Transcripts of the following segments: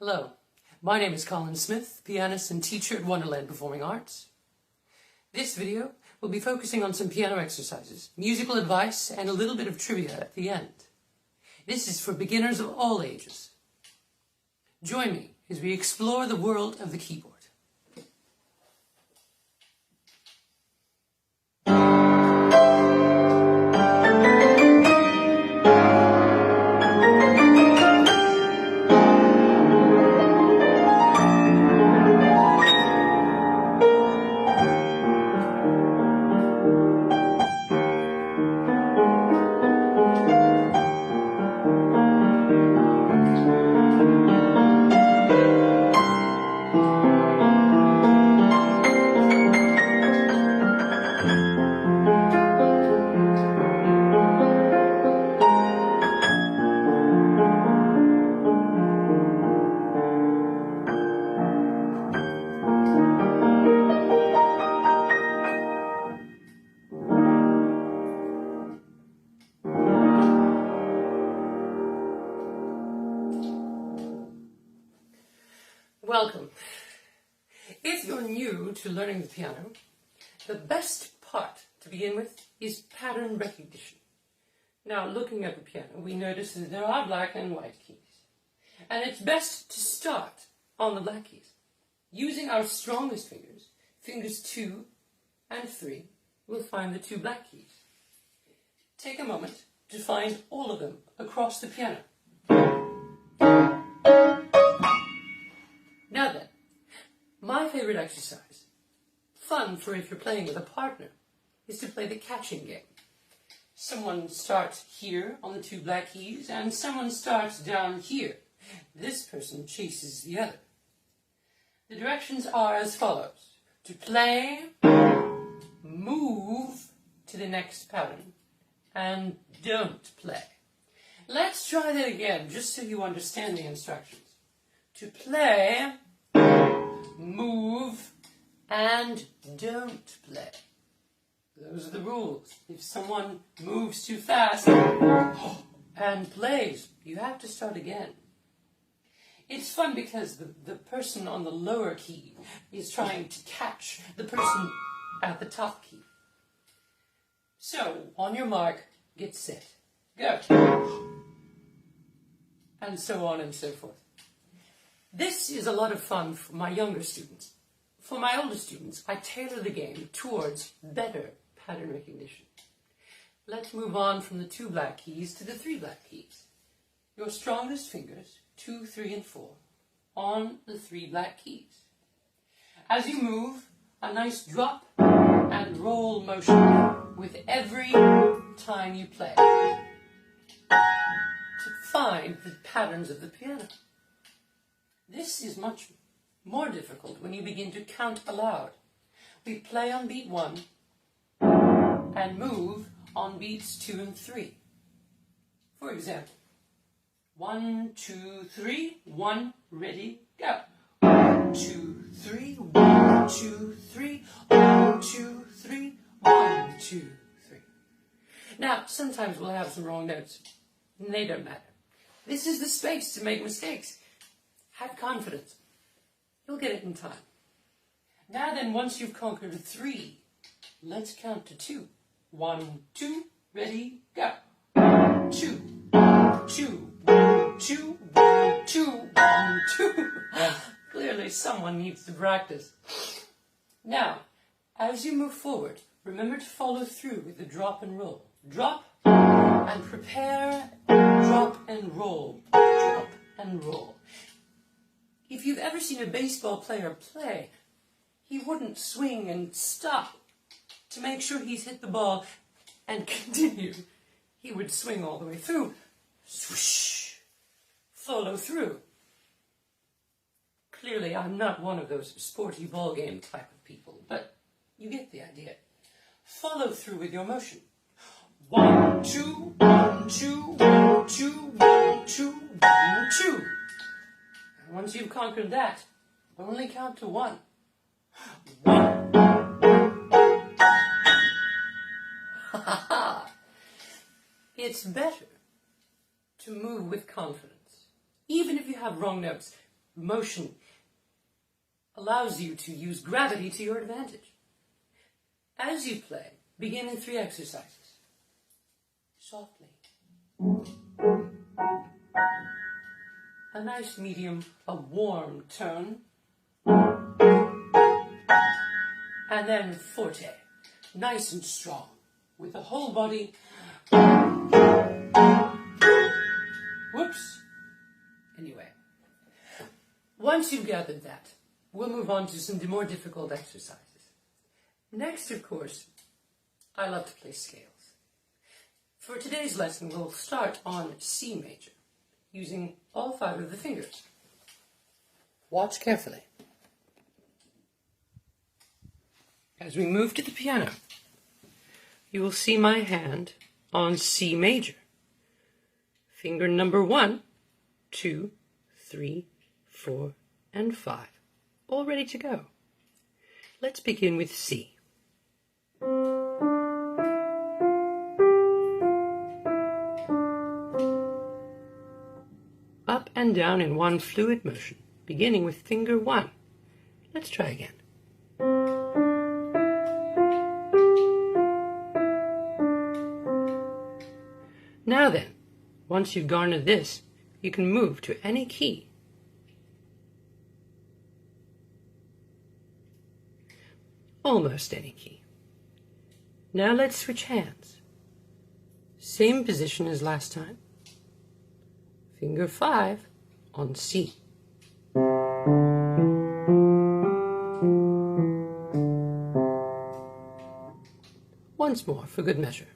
Hello, my name is Colin Smith, pianist and teacher at Wonderland Performing Arts. This video will be focusing on some piano exercises, musical advice, and a little bit of trivia at the end. This is for beginners of all ages. Join me as we explore the world of the keyboard. Welcome. If you're new to learning the piano, the best part to begin with is pattern recognition. Now, looking at the piano, we notice that there are black and white keys. And it's best to start on the black keys. Using our strongest fingers, fingers 2 and 3, we'll find the 2 black keys. Take a moment to find all of them across the piano. Now then, my favorite exercise, fun for if you're playing with a partner, is to play the catching game. Someone starts here on the 2 black keys, and someone starts down here. This person chases the other. The directions are as follows. To play, move to the next pattern, and don't play. Let's try that again, just so you understand the instructions. To play, move, and don't play. Those are the rules. If someone moves too fast and plays, you have to start again. It's fun because the person on the lower key is trying to catch the person at the top key. So, on your mark, get set, go. And so on and so forth. This is a lot of fun for my younger students. For my older students, I tailor the game towards better pattern recognition. Let's move on from the 2 black keys to the 3 black keys. Your strongest fingers, 2, 3, and 4, on the 3 black keys. As you move, a nice drop and roll motion with every time you play to find the patterns of the piano. This is much more difficult when you begin to count aloud. We play on beat 1 and move on beats 2 and 3. For example, 1, 2, 3, 1, ready, go. 1, 2, 3, 1, 2, 3, 1, 2, 3, 1, 2, 3. Now, sometimes we'll have some wrong notes, and they don't matter. This is the space to make mistakes. Have confidence. You'll get it in time. Now then, once you've conquered 3, let's count to 2. 1, 2, ready, go. 1, 2, 1, 2, 1, 2, 1, 2, 1, 2. Clearly, someone needs to practice. Now, as you move forward, remember to follow through with the drop and roll. Drop and prepare, drop and roll. Drop and roll. If you've ever seen a baseball player play, he wouldn't swing and stop to make sure he's hit the ball and continue. He would swing all the way through. Swoosh. Follow through. Clearly, I'm not one of those sporty ball game type of people, but you get the idea. Follow through with your motion. 1, 2, 1, 2, 1, 2, 1, 2, 1, 2. Once you've conquered that, only count to 1. 1. It's better to move with confidence. Even if you have wrong notes, motion allows you to use gravity to your advantage. As you play, begin in 3 exercises. Softly. A nice medium, a warm tone. And then forte, nice and strong, with the whole body. Whoops. Anyway, once you've gathered that, we'll move on to some more difficult exercises. Next, of course, I love to play scales. For today's lesson, we'll start on C major, using all 5 of the fingers. Watch carefully. As we move to the piano, you will see my hand on C major. Finger number 1, 2, 3, 4, and 5. All ready to go. Let's begin with C. Up and down in one fluid motion, beginning with finger 1. Let's try again. Now then, once you've garnered this, you can move to any key. Almost any key. Now let's switch hands. Same position as last time. Finger 5 on C. Once more for good measure.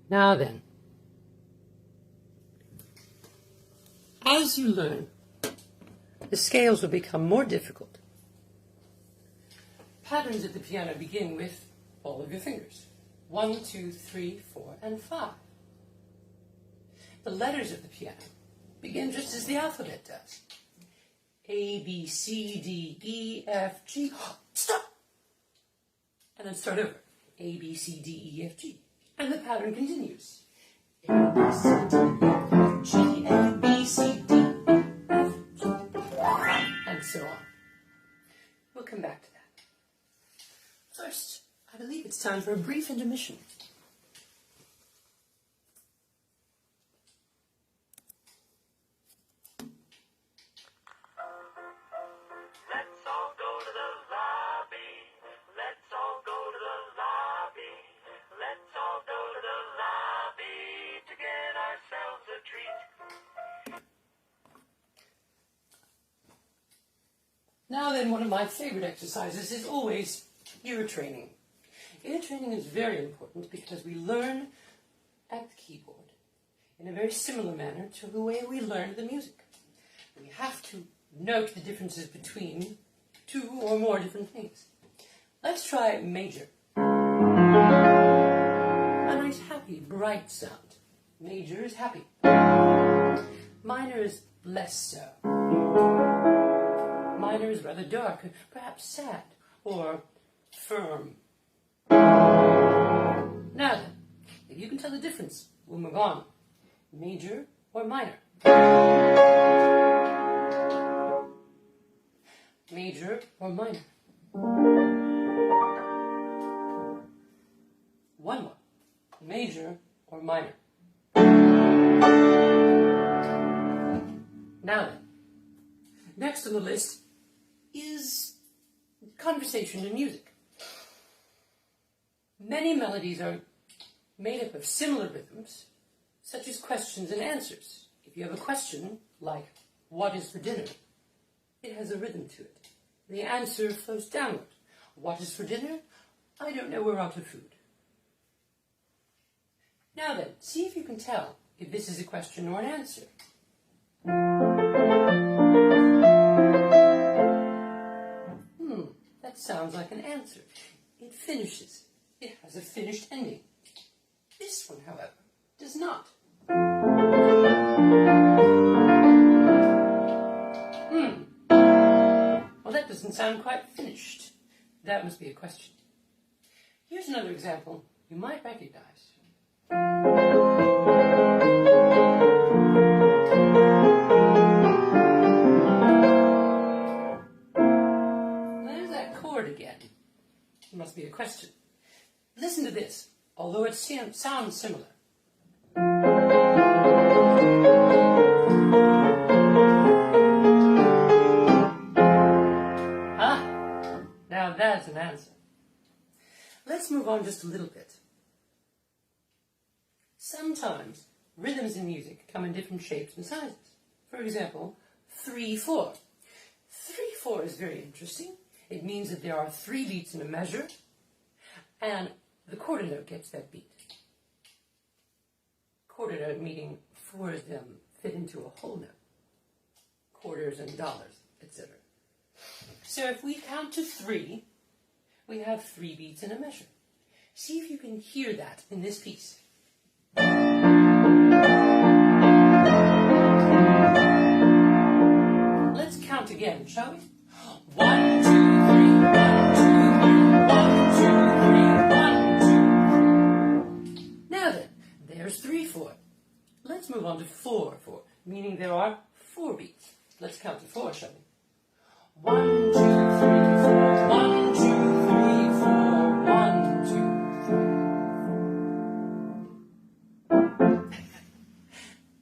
Now then, as you learn, the scales will become more difficult. Patterns at the piano begin with all of your fingers. 1, 2, 3, 4, and 5. The letters of the piano begin just as the alphabet does. A, B, C, D, E, F, G. Stop! And then start over. A, B, C, D, E, F, G. And the pattern continues. A, B, C, D, E, F, G, A, B, C, D, E, F, G, and so on. We'll come back to that. First, I believe it's time for a brief intermission. Now then, one of my favorite exercises is always ear training. Ear training is very important because we learn at the keyboard in a very similar manner to the way we learn the music. We have to note the differences between 2 or more different things. Let's try major. A nice, happy, bright sound. Major is happy. Minor is less so. Minor is rather dark, perhaps sad, or firm. Now then, if you can tell the difference, we'll move on. Major or minor? Major or minor? One more. Major or minor? Now then, next on the list is conversation and music. Many melodies are made up of similar rhythms, such as questions and answers. If you have a question, like, what is for dinner? It has a rhythm to it. The answer flows downward. What is for dinner? I don't know, we're out of food. Now then, see if you can tell if this is a question or an answer. That sounds like an answer. It finishes. It has a finished ending. This one, however, does not. Well, that doesn't sound quite finished. That must be a question. Here's another example you might recognize. There's that chord again. It must be a question. Listen to this, although it sounds similar. Now that's an answer. Let's move on just a little bit. Sometimes rhythms in music come in different shapes and sizes. For example, 3/4. 3/4 is very interesting. It means that there are 3 beats in a measure, and the quarter note gets that beat. Quarter note meaning 4 of them fit into a whole note. Quarters and dollars, etc. So if we count to 3, we have 3 beats in a measure. See if you can hear that in this piece. Let's count again, shall we? 1, 2, 3, 1, 2, 3, 1, 2, 3, 1, 2, 3. Now then, there's 3/4. Let's move on to 4/4, meaning there are 4 beats. Let's count to 4, shall we? 1, 2, 3, 4, 1, 2, 3, 4, 1, 2, 3.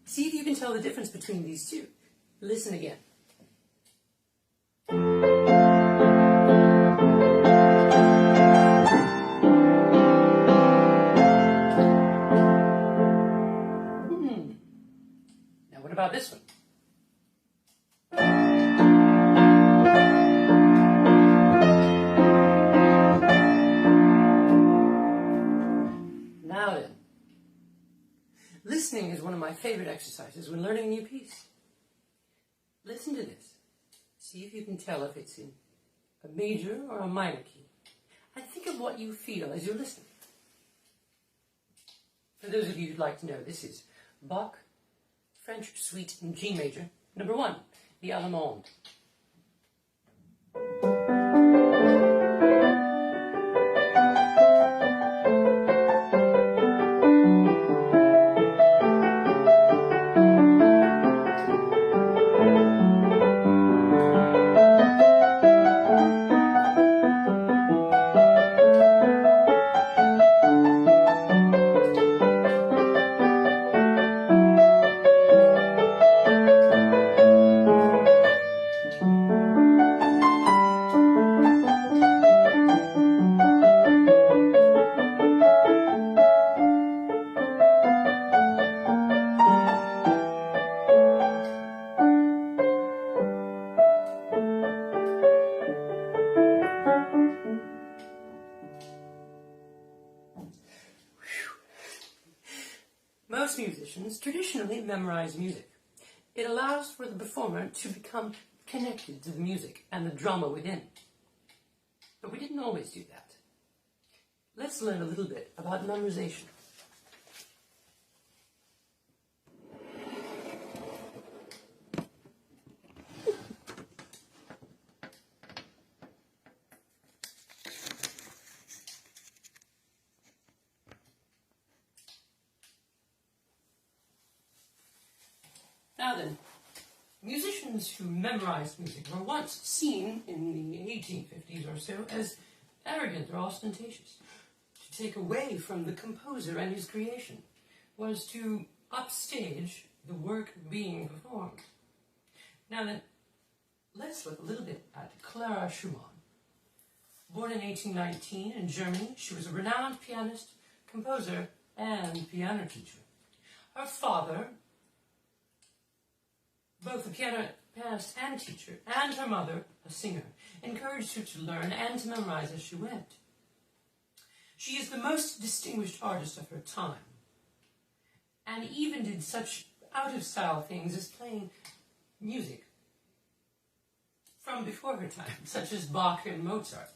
See if you can tell the difference between these two. Listen again. Now what about this one? Now then, listening is one of my favorite exercises when learning a new piece. Listen to this. See if you can tell if it's in a major or a minor key. And think of what you feel as you're listening. For those of you who'd like to know, this is Bach, French Suite in G major, number 1, the Allemande. Most musicians traditionally memorize music. It allows for the performer to become connected to the music and the drama within. But we didn't always do that. Let's learn a little bit about memorization. Now then, musicians who memorized music were once seen in the 1850s or so as arrogant or ostentatious. To take away from the composer and his creation was to upstage the work being performed. Now then, let's look a little bit at Clara Schumann. Born in 1819 in Germany, she was a renowned pianist, composer, and piano teacher. Her father, both a pianist and teacher, and her mother, a singer, encouraged her to learn and to memorize as she went. She is the most distinguished artist of her time, and even did such out-of-style things as playing music from before her time, such as Bach and Mozart.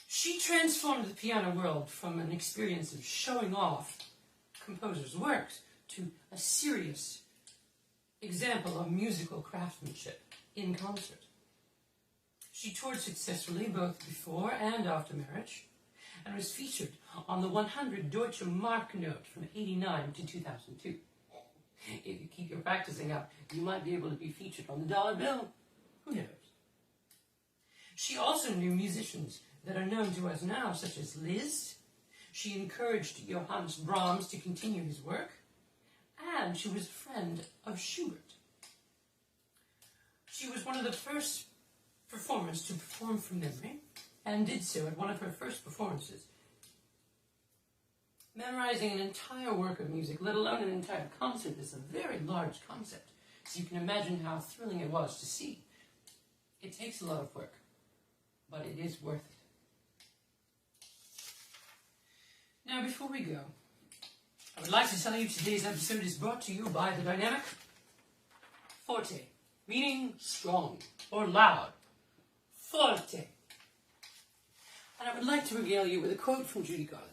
She transformed the piano world from an experience of showing off composers' works to a serious example of musical craftsmanship in concert. She toured successfully both before and after marriage, and was featured on the 100 Deutsche Mark note from 89 to 2002. If you keep your practicing up, you might be able to be featured on the dollar bill. Who knows? She also knew musicians that are known to us now, such as Liszt. She encouraged Johannes Brahms to continue his work, and she was a friend of Schubert. She was one of the first performers to perform from memory, and did so at one of her first performances. Memorizing an entire work of music, let alone an entire concert, is a very large concept, so you can imagine how thrilling it was to see. It takes a lot of work, but it is worth it. Now, before we go, I would like to tell you today's episode is brought to you by the dynamic forte, meaning strong or loud. Forte. And I would like to regale you with a quote from Judy Garland.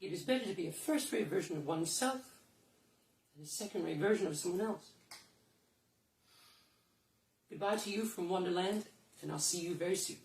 It is better to be a first-rate version of oneself than a second-rate version of someone else. Goodbye to you from Wonderland, and I'll see you very soon.